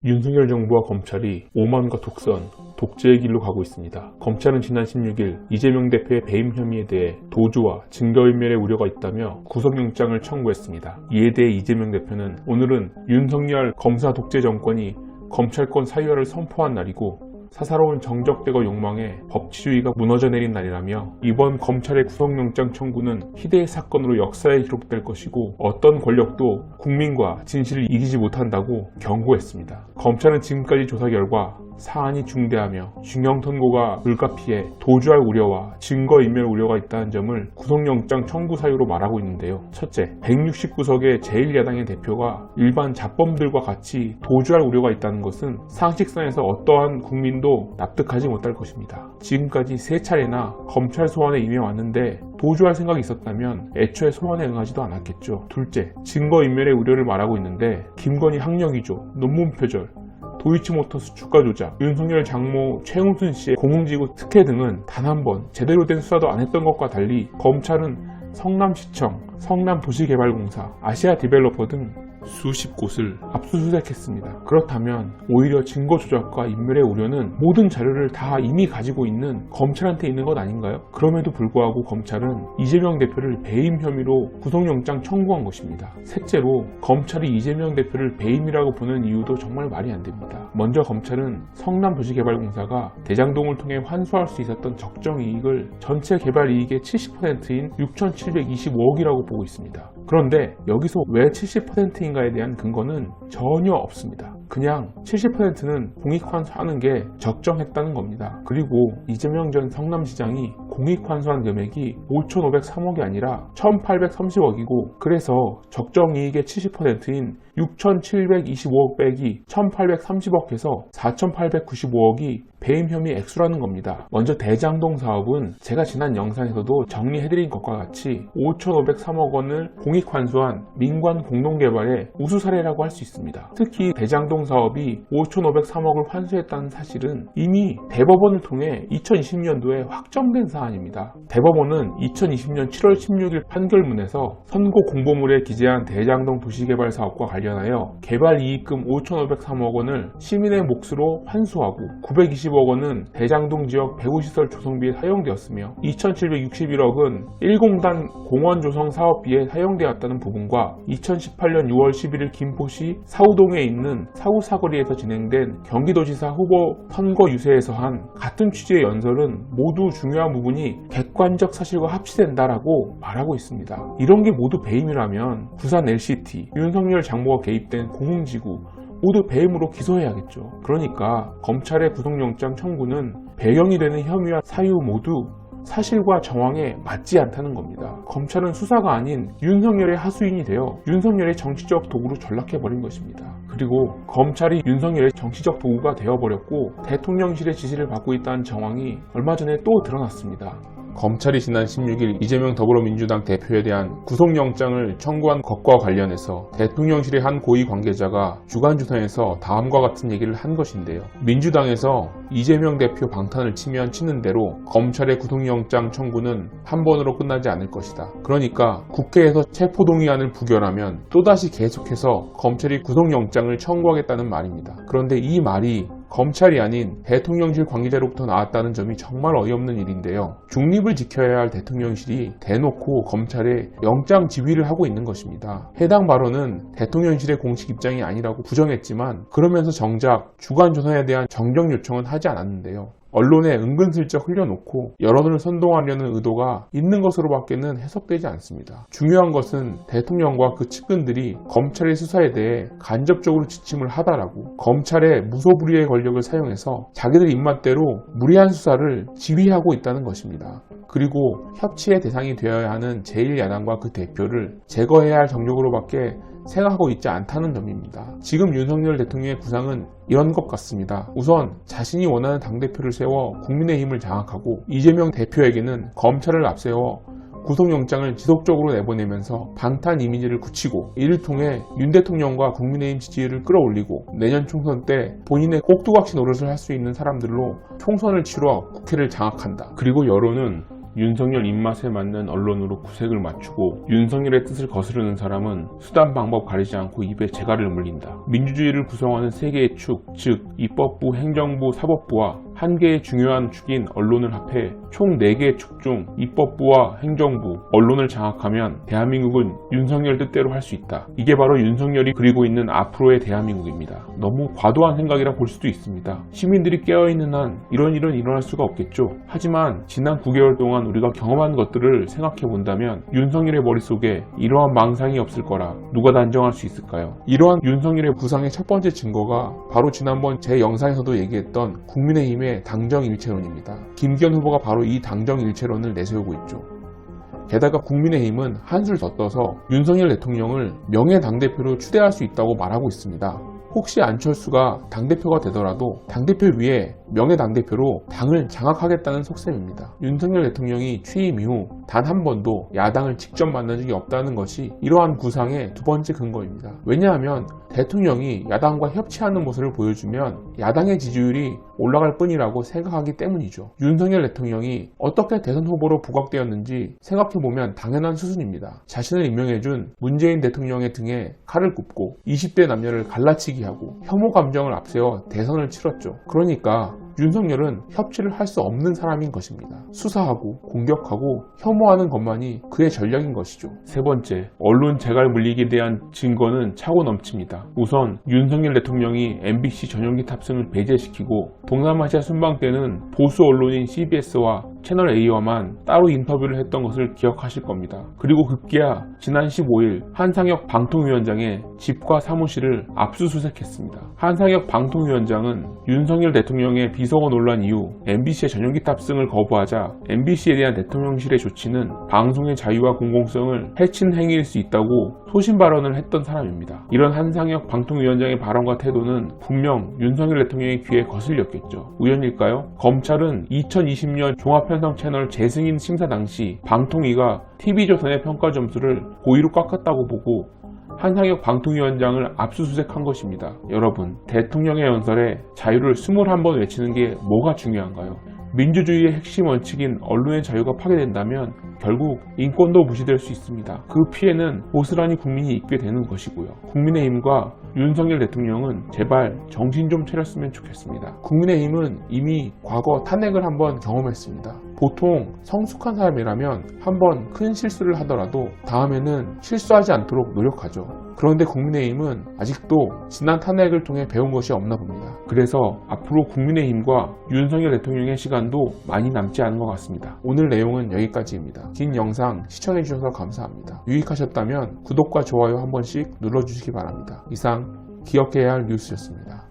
윤석열 정부와 검찰이 오만과 독선, 독재의 길로 가고 있습니다. 검찰은 지난 16일 이재명 대표의 배임 혐의에 대해 도주와 증거인멸의 우려가 있다며 구속영장을 청구했습니다. 이에 대해 이재명 대표는 오늘은 윤석열 검사 독재 정권이 검찰권 사유화를 선포한 날이고 사사로운 정적대거 욕망에 법치주의가 무너져 내린 날이라며 이번 검찰의 구속영장 청구는 희대의 사건으로 역사에 기록될 것이고 어떤 권력도 국민과 진실을 이기지 못한다고 경고했습니다. 검찰은 지금까지 조사 결과 사안이 중대하며 중형 선고가 불가피해 도주할 우려와 증거인멸 우려가 있다는 점을 구속영장 청구 사유로 말하고 있는데요. 첫째, 169석의 제1야당의 대표가 일반 잡범들과 같이 도주할 우려가 있다는 것은 상식선에서 어떠한 국민도 납득하지 못할 것입니다. 지금까지 3차례나 검찰 소환에 임해왔는데 도주할 생각이 있었다면 애초에 소환에 응하지도 않았겠죠. 둘째, 증거인멸의 우려를 말하고 있는데 김건희 학력위조, 논문 표절, 도이치모터스 주가 조작, 윤석열 장모 최은순 씨의 공흥지구 특혜 등은 단 한 번 제대로 된 수사도 안 했던 것과 달리 검찰은 성남시청, 성남도시개발공사, 아시아디벨로퍼 등 수십 곳을 압수수색했습니다. 그렇다면 오히려 증거 조작과 인멸의 우려는 모든 자료를 다 이미 가지고 있는 검찰한테 있는 것 아닌가요? 그럼에도 불구하고 검찰은 이재명 대표를 배임 혐의로 구속영장 청구한 것입니다. 셋째로 검찰이 이재명 대표를 배임이라고 보는 이유도 정말 말이 안 됩니다. 먼저 검찰은 성남도시개발공사가 대장동을 통해 환수할 수 있었던 적정이익을 전체 개발이익의 70%인 6,725억이라고 보고 있습니다. 그런데 여기서 왜 70%인가에 대한 근거는 전혀 없습니다. 그냥 70%는 공익환수하는 게 적정했다는 겁니다. 그리고 이재명 전 성남시장이 공익환수한 금액이 5,503억이 아니라 1,830억이고 그래서 적정이익의 70%인 6,725억 빼기 1,830억 해서 4,895억이 배임 혐의 액수라는 겁니다. 먼저 대장동 사업은 제가 지난 영상에서도 정리해드린 것과 같이 5,503억 원을 공익환수한 민관 공동개발의 우수 사례라고 할 수 있습니다. 특히 대장동 사업이 5,503억을 환수했다는 사실은 이미 대법원을 통해 2020년도에 확정된 사안입니다. 대법원은 2020년 7월 16일 판결문에서 선고 공보물에 기재한 대장동 도시개발 사업과 관련하여 개발이익금 5,503억 원을 시민의 몫으로 환수하고 920억 원은 대장동 지역 배후시설 조성비에 사용되었으며 2,761억은 1공단 공원 조성 사업비에 사용되었다는 부분과 2018년 6월 11일 김포시 사우동에 있는 사후사거리에서 진행된 경기도지사 후보 선거 유세에서 한 같은 취지의 연설은 모두 중요한 부분이 객관적 사실과 합치된다라고 말하고 있습니다. 이런 게 모두 배임이라면 부산 LCT, 윤석열 장모가 개입된 공흥지구 모두 배임으로 기소해야겠죠. 그러니까 검찰의 구속영장 청구는 배경이 되는 혐의와 사유 모두 사실과 정황에 맞지 않다는 겁니다. 검찰은 수사가 아닌 윤석열의 하수인이 되어 윤석열의 정치적 도구로 전락해버린 것입니다. 그리고 검찰이 윤석열의 정치적 도구가 되어버렸고 대통령실의 지시를 받고 있다는 정황이 얼마 전에 또 드러났습니다. 검찰이 지난 16일 이재명 더불어민주당 대표에 대한 구속영장을 청구한 것과 관련해서 대통령실의 한 고위 관계자가 주간조선에서 다음과 같은 얘기를 한 것인데요. 민주당에서 이재명 대표 방탄을 치면 치는 대로 검찰의 구속영장 청구는 한 번으로 끝나지 않을 것이다. 그러니까 국회에서 체포동의안을 부결하면 또다시 계속해서 검찰이 구속영장을 청구하겠다는 말입니다. 그런데 이 말이 검찰이 아닌 대통령실 관계자로부터 나왔다는 점이 정말 어이없는 일인데요. 중립을 지켜야 할 대통령실이 대놓고 검찰에 영장 지휘를 하고 있는 것입니다. 해당 발언은 대통령실의 공식 입장이 아니라고 부정했지만 그러면서 정작 주간조선에 대한 정정 요청은 하지 않았는데요. 언론에 은근슬쩍 흘려놓고 여론을 선동하려는 의도가 있는 것으로밖에는 해석되지 않습니다. 중요한 것은 대통령과 그 측근들이 검찰의 수사에 대해 간접적으로 지침을 하다라고 검찰의 무소불위의 권력을 사용해서 자기들 입맛대로 무리한 수사를 지휘하고 있다는 것입니다. 그리고 협치의 대상이 되어야 하는 제1야당과 그 대표를 제거해야 할 정력으로밖에 생각하고 있지 않다는 점입니다. 지금 윤석열 대통령의 구상은 이런 것 같습니다. 우선 자신이 원하는 당대표를 세워 국민의힘을 장악하고 이재명 대표에게는 검찰을 앞세워 구속영장을 지속적으로 내보내면서 방탄 이미지를 굳히고 이를 통해 윤 대통령과 국민의힘 지지율을 끌어올리고 내년 총선 때 본인의 꼭두각시 노릇을 할 수 있는 사람들로 총선을 치러 국회를 장악한다. 그리고 여론은 윤석열 입맛에 맞는 언론으로 구색을 맞추고 윤석열의 뜻을 거스르는 사람은 수단 방법 가리지 않고 입에 재갈을 물린다. 민주주의를 구성하는 세 개의 축, 즉 입법부, 행정부, 사법부와 한 개의 중요한 축인 언론을 합해 총 4개의 축 중 입법부와 행정부, 언론을 장악하면 대한민국은 윤석열 뜻대로 할 수 있다. 이게 바로 윤석열이 그리고 있는 앞으로의 대한민국입니다. 너무 과도한 생각이라 볼 수도 있습니다. 시민들이 깨어있는 한 이런 일은 일어날 수가 없겠죠. 하지만 지난 9개월 동안 우리가 경험한 것들을 생각해 본다면 윤석열의 머릿속에 이러한 망상이 없을 거라 누가 단정할 수 있을까요? 이러한 윤석열의 부상의 첫 번째 증거가 바로 지난번 제 영상에서도 얘기했던 국민의힘의 당정일체론입니다. 김기현 후보가 바로 이 당정일체론을 내세우고 있죠. 게다가 국민의힘은 한술 더 떠서 윤석열 대통령을 명예 당대표로 추대할 수 있다고 말하고 있습니다. 혹시 안철수가 당대표가 되더라도 당대표 위에 명예 당대표로 당을 장악하겠다는 속셈입니다. 윤석열 대통령이 취임 이후 단 한 번도 야당을 직접 만난 적이 없다는 것이 이러한 구상의 두 번째 근거입니다. 왜냐하면 대통령이 야당과 협치하는 모습을 보여주면 야당의 지지율이 올라갈 뿐이라고 생각하기 때문이죠. 윤석열 대통령이 어떻게 대선 후보로 부각되었는지 생각해보면 당연한 수순입니다. 자신을 임명해준 문재인 대통령의 등에 칼을 굽고 20대 남녀를 갈라치기 하고 혐오 감정을 앞세워 대선을 치렀죠. 그러니까 윤석열은 협치를 할 수 없는 사람인 것입니다. 수사하고 공격하고 혐오하는 것만이 그의 전략인 것이죠. 세 번째, 언론 재갈 물리기에 대한 증거는 차고 넘칩니다. 우선 윤석열 대통령이 MBC 전용기 탑승을 배제시키고 동남아시아 순방 때는 보수 언론인 CBS와 채널A와만 따로 인터뷰를 했던 것을 기억하실 겁니다. 그리고 급기야 지난 15일 한상혁 방통위원장의 집과 사무실을 압수수색했습니다. 한상혁 방통위원장은 윤석열 대통령의 비서거 논란 이후 MBC의 전용기 탑승을 거부하자 MBC에 대한 대통령실의 조치는 방송의 자유와 공공성을 해친 행위일 수 있다고 소신 발언을 했던 사람입니다. 이런 한상혁 방통위원장의 발언과 태도는 분명 윤석열 대통령의 귀에 거슬렸겠죠. 우연일까요? 검찰은 2020년 종합편성 채널 재승인 심사 당시 방통위가 TV조선의 평가 점수를 고의로 깎았다고 보고 한상혁 방통위원장을 압수수색한 것입니다. 여러분, 대통령의 연설에 자유를 21번 외치는 게 뭐가 중요한가요? 민주주의의 핵심 원칙인 언론의 자유가 파괴된다면 결국 인권도 무시될 수 있습니다. 그 피해는 고스란히 국민이 입게 되는 것이고요. 국민의힘과 윤석열 대통령은 제발 정신 좀 차렸으면 좋겠습니다. 국민의힘은 이미 과거 탄핵을 한번 경험했습니다. 보통 성숙한 사람이라면 한번 큰 실수를 하더라도 다음에는 실수하지 않도록 노력하죠. 그런데 국민의힘은 아직도 지난 탄핵을 통해 배운 것이 없나 봅니다. 그래서 앞으로 국민의힘과 윤석열 대통령의 시간도 많이 남지 않은 것 같습니다. 오늘 내용은 여기까지입니다. 긴 영상 시청해주셔서 감사합니다. 유익하셨다면 구독과 좋아요 한 번씩 눌러주시기 바랍니다. 이상 기억해야 할 뉴스였습니다.